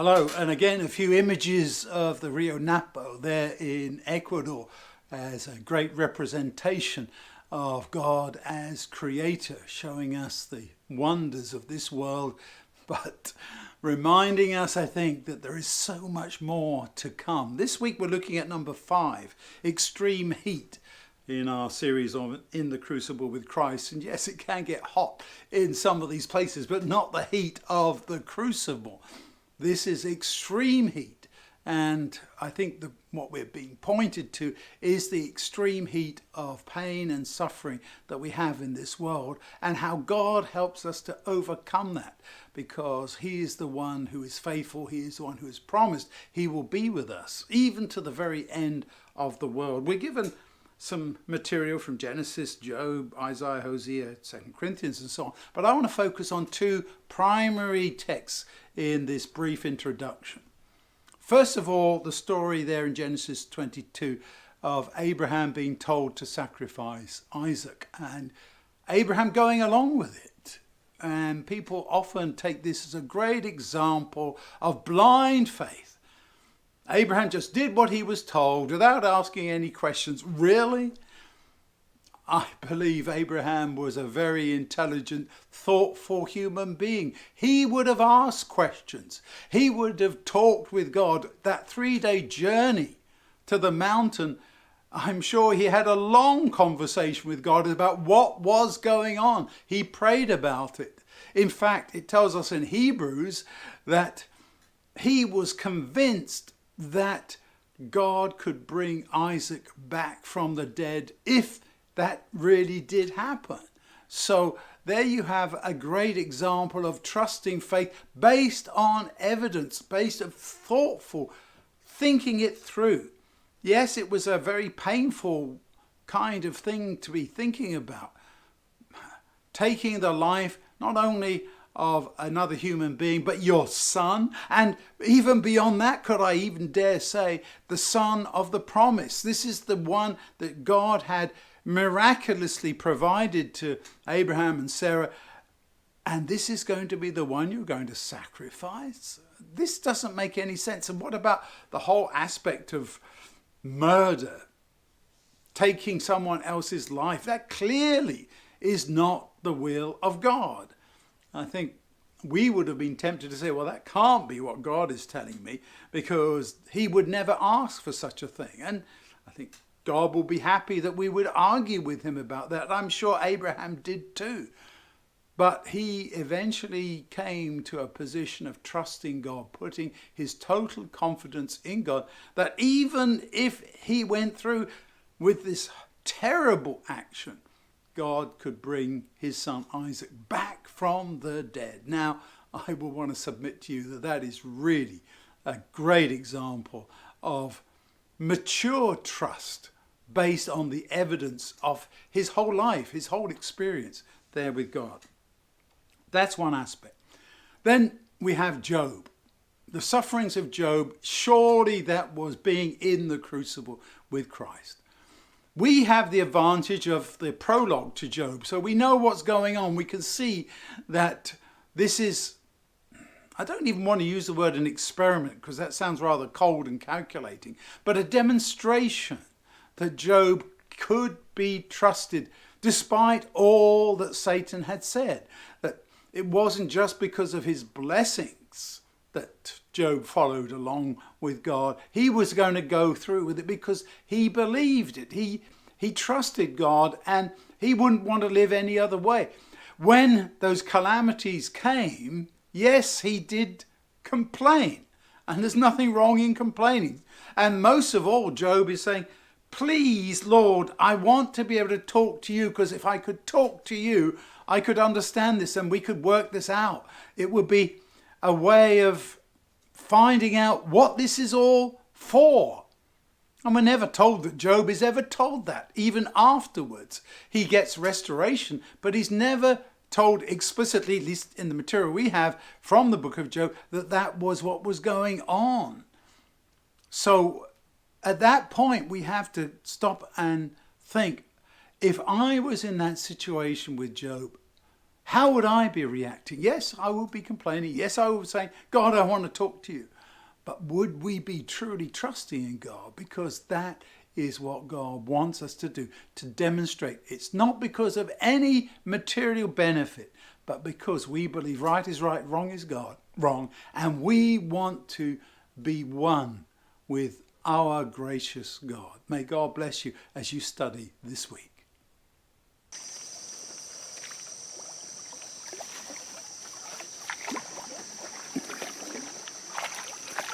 Hello, and again a few images of the Rio Napo there in Ecuador as a great representation of God as creator, showing us the wonders of this world, but reminding us, I think, that there is so much more to come. This week we're looking at number 5, extreme heat, in our series on In the Crucible with Christ. And yes, it can get hot in some of these places, but not the heat of the crucible. This is extreme heat, and I think what we're being pointed to is the extreme heat of pain and suffering that we have in this world, and how God helps us to overcome that, because He is the one who is faithful. He is the one who has promised He will be with us, even to the very end of the world. We're given some material from Genesis, Job, Isaiah, Hosea, 2 Corinthians and so on. But I want to focus on 2 primary texts in this brief introduction. First of all, the story there in Genesis 22 of Abraham being told to sacrifice Isaac and Abraham going along with it. And people often take this as a great example of blind faith. Abraham just did what he was told without asking any questions. Really? I believe Abraham was a very intelligent, thoughtful human being. He would have asked questions. He would have talked with God. That 3-day journey to the mountain, I'm sure he had a long conversation with God about what was going on. He prayed about it. In fact, it tells us in Hebrews that he was convinced that God could bring Isaac back from the dead if that really did happen. So there you have a great example of trusting faith based on evidence, based on thoughtful thinking it through. Yes, it was a very painful kind of thing to be thinking about. Taking the life not only of another human being, but your son, and even beyond that, could I even dare say, the son of the promise. This is the one that God had miraculously provided to Abraham and Sarah, and this is going to be the one you're going to sacrifice? This doesn't make any sense. And what about the whole aspect of murder, taking someone else's life? That clearly is not the will of God. I think we would have been tempted to say, well, that can't be what God is telling me, because He would never ask for such a thing. And I think God will be happy that we would argue with Him about that. I'm sure Abraham did too. But he eventually came to a position of trusting God, putting his total confidence in God, that even if he went through with this terrible action, God could bring his son Isaac back from the dead. Now, I will want to submit to you that that is really a great example of mature trust based on the evidence of his whole life, his whole experience there with God. That's one aspect. Then we have Job. The sufferings of Job, surely that was being in the crucible with Christ. We have the advantage of the prologue to Job, so we know what's going on. We can see that this is, I don't even want to use the word an experiment, because that sounds rather cold and calculating, but a demonstration that Job could be trusted despite all that Satan had said. That it wasn't just because of his blessings that Job followed along with God. He was going to go through with it because he believed it. He trusted God, and he wouldn't want to live any other way. When those calamities came, yes, he did complain. And there's nothing wrong in complaining. And most of all, Job is saying, please, Lord, I want to be able to talk to you, because if I could talk to you, I could understand this and we could work this out. It would be a way of finding out what this is all for. And we're never told that Job is ever told that. Even afterwards, he gets restoration, but he's never told explicitly, at least in the material we have from the book of Job, that that was what was going on. So at that point, we have to stop and think, if I was in that situation with Job, how would I be reacting? Yes, I would be complaining. Yes, I would say, God, I want to talk to you. But would we be truly trusting in God? Because that is what God wants us to do, to demonstrate. It's not because of any material benefit, but because we believe right is right, wrong is wrong, and we want to be one with our gracious God. May God bless you as you study this week.